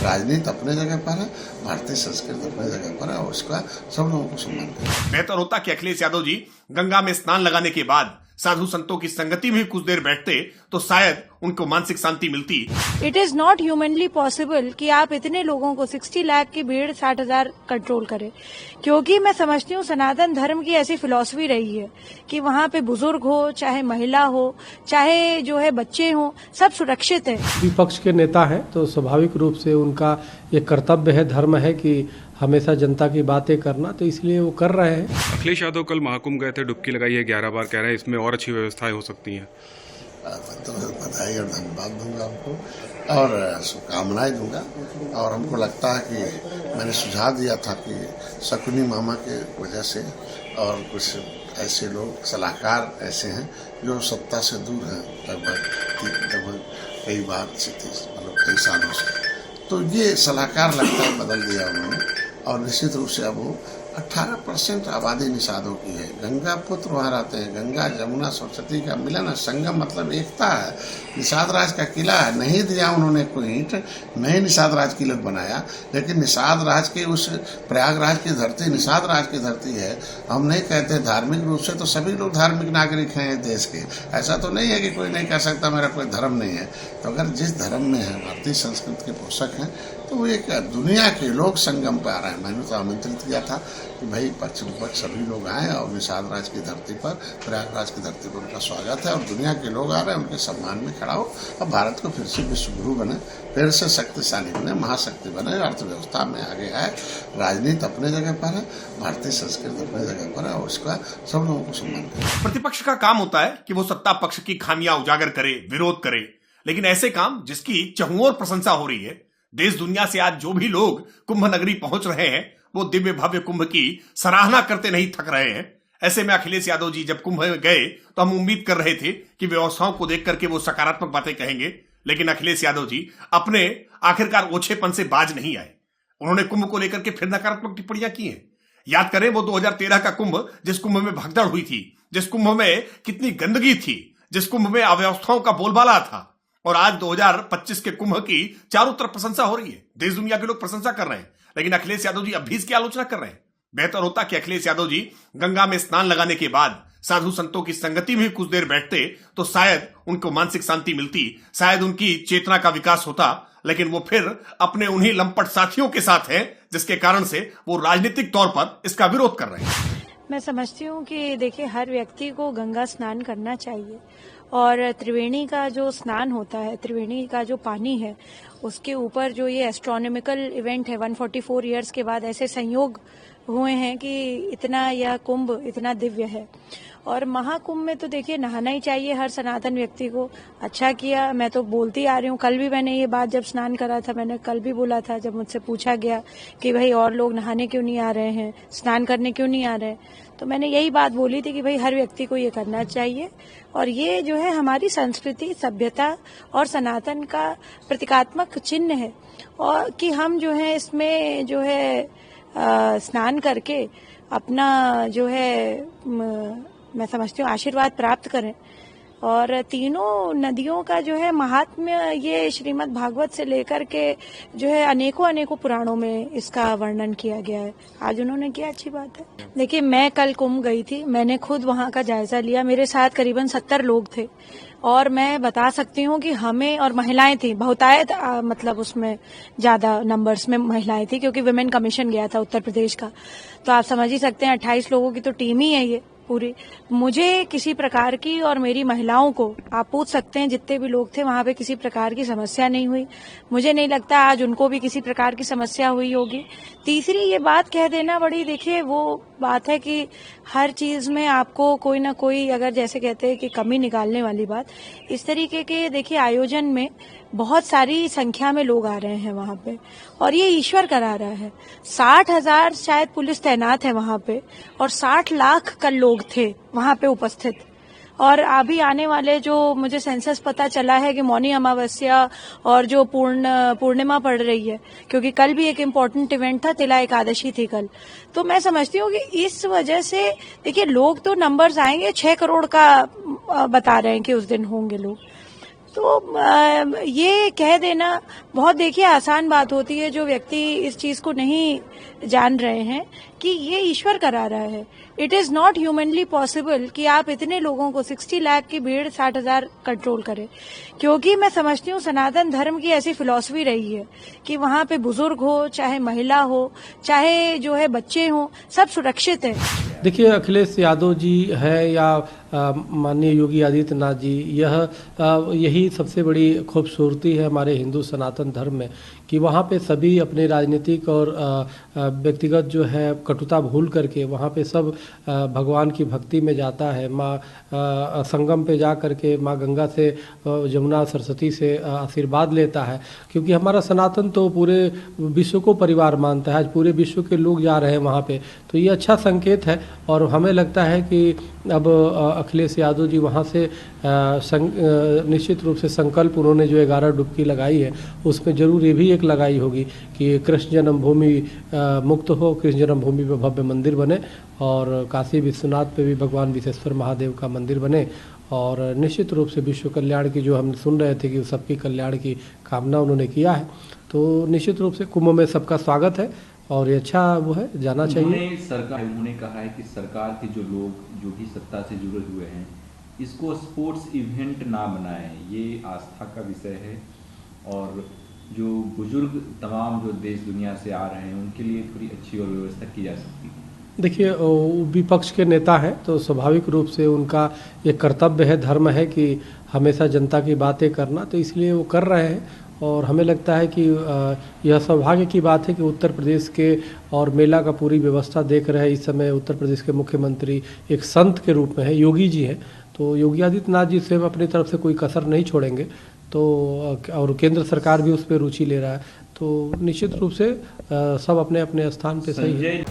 राजनीति अपने जगह पर है, भारतीय संस्कृति अपने जगह पर है और उसका सब लोगों को सम्मान करना। बेहतर होता कि अखिलेश यादव जी गंगा में स्नान लगाने के बाद साधु संतों की संगति में कुछ देर बैठते तो शायद उनको मानसिक शांति मिलती। It is not humanly possible कि आप इतने लोगों को 60 लाख की भीड़ 60,000 कंट्रोल करें, क्योंकि मैं समझती हूँ सनातन धर्म की ऐसी फिलॉसफी रही है कि वहाँ पे बुजुर्ग हो, चाहे महिला हो, चाहे जो है बच्चे हो, सब सुरक्षित है। विपक्ष के नेता हैं तो स्वाभाविक रूप से उनका ये कर्तव्य है, धर्म है कि हमेशा जनता की बातें करना, तो इसलिए वो कर रहे हैं। अखिलेश यादव कल महाकुंभ गए थे, डुबकी लगाई है 11 बार, कह रहे हैं इसमें और अच्छी व्यवस्थाएं हो सकती हैं। तो बधाई और धन्यवाद दूंगा उनको और शुभकामनाएं दूंगा। और हमको लगता है कि मैंने सुझाव दिया था कि शकुनी मामा के वजह से और कुछ ऐसे लोग सलाहकार ऐसे हैं जो सत्ता से दूर हैं लगभग कई बार से मतलब कई सालों से, तो ये सलाहकार लगता है बदल दिया उन्होंने और निश्चित रूप से अब वो 18% आबादी निषादों की है। गंगा पुत्र वहाँ रहते हैं, गंगा जमुना सरस्वती का मिलन है, संगम मतलब एकता है। निषाद राज का किला है, नहीं दिया उन्होंने कोई ईंट, नहीं निषाद राज किला बनाया, लेकिन निषाद राज के उस प्रयागराज की धरती निषाद राज की धरती है। हम नहीं कहते धार्मिक रूप से तो सभी लोग धार्मिक नागरिक हैं देश के, ऐसा तो नहीं है कि कोई नहीं कह सकता मेरा कोई धर्म नहीं है। तो अगर जिस धर्म में है भारतीय संस्कृति के पोषक हैं तो वो एक दुनिया के लोग संगम पर आ रहे हैं। मैंने तो आमंत्रित किया था कि भाई पक्ष विपक्ष सभी लोग आए और निषाद राज की धरती पर प्रयागराज की धरती पर उनका स्वागत है और दुनिया के लोग आ रहे हैं, उनके सम्मान में खड़ा हो और भारत को फिर से विश्व गुरु बने, फिर से शक्तिशाली बने, महाशक्ति बने, अर्थव्यवस्था में आगे आए। राजनीति अपने जगह पर है, भारतीय संस्कृति अपने जगह पर है और उसका सब लोगों को सम्मान करे। प्रतिपक्ष का काम होता है कि वो सत्ता पक्ष की खामियां उजागर करे, विरोध करे, लेकिन ऐसे काम जिसकी चहुओर प्रशंसा हो रही है, देश दुनिया से आज जो भी लोग कुंभ नगरी पहुंच रहे हैं वो दिव्य भव्य कुंभ की सराहना करते नहीं थक रहे हैं। ऐसे में अखिलेश यादव जी जब कुंभ में गए तो हम उम्मीद कर रहे थे कि व्यवस्थाओं को देख करके वो सकारात्मक बातें कहेंगे, लेकिन अखिलेश यादव जी अपने आखिरकार ओछेपन से बाज नहीं आए। उन्होंने कुंभ को लेकर के फिर नकारात्मक टिप्पणियां की हैं। याद करें वो 2013 का कुंभ, जिस कुंभ में भगदड़ हुई थी, जिस कुंभ में कितनी गंदगी थी, जिस कुंभ में अव्यवस्थाओं का बोलबाला था, और आज 2025 के कुंभ की चारों तरफ प्रशंसा हो रही है, देश दुनिया के लोग प्रशंसा कर रहे हैं, लेकिन अखिलेश यादव जी अब भी इसकी आलोचना कर रहे हैं। बेहतर होता कि अखिलेश यादव जी गंगा में स्नान लगाने के बाद साधु संतों की संगति में कुछ देर बैठते तो शायद उनको मानसिक शांति मिलती, शायद उनकी चेतना का विकास होता, लेकिन वो फिर अपने उन्हीं लंपट साथियों के साथ हैं जिसके कारण से वो राजनीतिक तौर पर इसका विरोध कर रहे हैं। मैं समझती हूँ कि देखिए हर व्यक्ति को गंगा स्नान करना चाहिए और त्रिवेणी का जो स्नान होता है, त्रिवेणी का जो पानी है, उसके ऊपर जो ये एस्ट्रोनॉमिकल इवेंट है, 144 ईयर्स के बाद ऐसे संयोग हुए हैं कि इतना यह कुंभ इतना दिव्य है। और महाकुंभ में तो देखिए नहाना ही चाहिए हर सनातन व्यक्ति को। अच्छा किया, मैं तो बोलती आ रही हूँ, कल भी मैंने ये बात जब स्नान करा था मैंने कल भी बोला था, जब मुझसे पूछा गया कि भाई और लोग नहाने क्यों नहीं आ रहे हैं, स्नान करने क्यों नहीं आ रहे हैं, तो मैंने यही बात बोली थी कि भाई हर व्यक्ति को ये करना चाहिए और ये जो है हमारी संस्कृति, सभ्यता और सनातन का प्रतीकात्मक चिन्ह है और कि हम जो है इसमें जो है स्नान करके अपना जो है मैं समझती हूँ आशीर्वाद प्राप्त करें। और तीनों नदियों का जो है महात्म्य ये श्रीमद् भागवत से लेकर के जो है अनेकों पुराणों में इसका वर्णन किया गया है। आज उन्होंने किया, अच्छी बात है। देखिए मैं कल कुंभ गई थी, मैंने खुद वहाँ का जायजा लिया, मेरे साथ करीबन 70 लोग थे और मैं बता सकती हूँ कि हमें, और महिलाएं थी बहुतायत, मतलब उसमें ज्यादा नंबर्स में महिलाएं थी क्योंकि विमेन कमीशन गया था उत्तर प्रदेश का, तो आप समझ ही सकते हैं 28 लोगों की तो टीम ही है ये पूरी। मुझे किसी प्रकार की, और मेरी महिलाओं को आप पूछ सकते हैं जितने भी लोग थे वहां पे, किसी प्रकार की समस्या नहीं हुई। मुझे नहीं लगता आज उनको भी किसी प्रकार की समस्या हुई होगी। तीसरी ये बात कह देना बड़ी, देखिए वो बात है कि हर चीज में आपको कोई ना कोई, अगर जैसे कहते हैं कि कमी निकालने वाली बात, इस तरीके के देखिए आयोजन में बहुत सारी संख्या में लोग आ रहे हैं वहां पे और ये ईश्वर करा रहा है। 60,000 शायद पुलिस तैनात है वहां पे और 60 लाख कल लोग थे वहां पे उपस्थित। और अभी आने वाले जो मुझे सेंसस पता चला है कि मौनी अमावस्या और जो पूर्णिमा पड़ रही है, क्योंकि कल भी एक इम्पोर्टेंट इवेंट था, तिला एकादशी थी कल, तो मैं समझती हूँ कि इस वजह से देखिए लोग तो नंबर्स आएंगे, 6 करोड़ का बता रहे हैं कि उस दिन होंगे लोग। तो ये कह देना बहुत देखिए आसान बात होती है, जो व्यक्ति इस चीज को नहीं जान रहे हैं कि ये ईश्वर करा रहा है। It is not humanly possible कि आप इतने लोगों को 60 लाख की भीड़ 60,000 कंट्रोल करें, क्योंकि मैं समझती हूँ सनातन धर्म की ऐसी फिलॉसफी रही है कि वहां पे बुजुर्ग हो, चाहे महिला हो, चाहे जो है बच्चे हो, सब सुरक्षित है। देखिए, अखिलेश यादव जी है या माननीय योगी आदित्यनाथ जी, यही सबसे बड़ी खूबसूरती है हमारे हिंदू सनातन धर्म में कि वहाँ पे सभी अपने राजनीतिक और व्यक्तिगत जो है कटुता भूल करके वहाँ पे सब भगवान की भक्ति में जाता है। माँ संगम पे जा करके माँ गंगा से, जमुना सरस्वती से आशीर्वाद लेता है, क्योंकि हमारा सनातन तो पूरे विश्व को परिवार मानता है। आज पूरे विश्व के लोग जा रहे हैं वहाँ पे, तो ये अच्छा संकेत है। और हमें लगता है कि अब अखिलेश यादव जी वहाँ से निश्चित रूप से संकल्प उन्होंने जो 11 डुबकी लगाई है उसमें जरूर ये भी एक लगाई होगी कि कृष्ण जन्मभूमि मुक्त हो, कृष्ण जन्मभूमि पे भव्य मंदिर बने और काशी विश्वनाथ पे भी भगवान विश्वेश्वर महादेव का मंदिर बने। और निश्चित रूप से विश्व कल्याण की जो हम सुन रहे थे कि सबकी कल्याण की कामना उन्होंने किया है, तो निश्चित रूप से कुंभ में सबका स्वागत है और ये अच्छा वो है, जाना चाहिए। उन्होंने कहा है कि सरकार के जो लोग जो भी सत्ता से जुड़े हुए हैं इसको स्पोर्ट्स इवेंट ना बनाएं, ये आस्था का विषय है। और जो बुजुर्ग तमाम जो देश दुनिया से आ रहे हैं उनके लिए थोड़ी अच्छी और व्यवस्था की जा सकती है। देखिए, विपक्ष के नेता हैं तो स्वाभाविक रूप से उनका ये कर्तव्य है, धर्म है कि हमेशा जनता की बातें करना, तो इसलिए वो कर रहे हैं। और हमें लगता है कि यह सौभाग्य की बात है कि उत्तर प्रदेश के और मेला का पूरी व्यवस्था देख रहे हैं। इस समय उत्तर प्रदेश के मुख्यमंत्री एक संत के रूप में है, योगी जी हैं, तो योगी आदित्यनाथ जी से अपनी तरफ से कोई कसर नहीं छोड़ेंगे। तो और केंद्र सरकार भी उस पर रुचि ले रहा है, तो निश्चित रूप से सब अपने अपने स्थान पे सही है।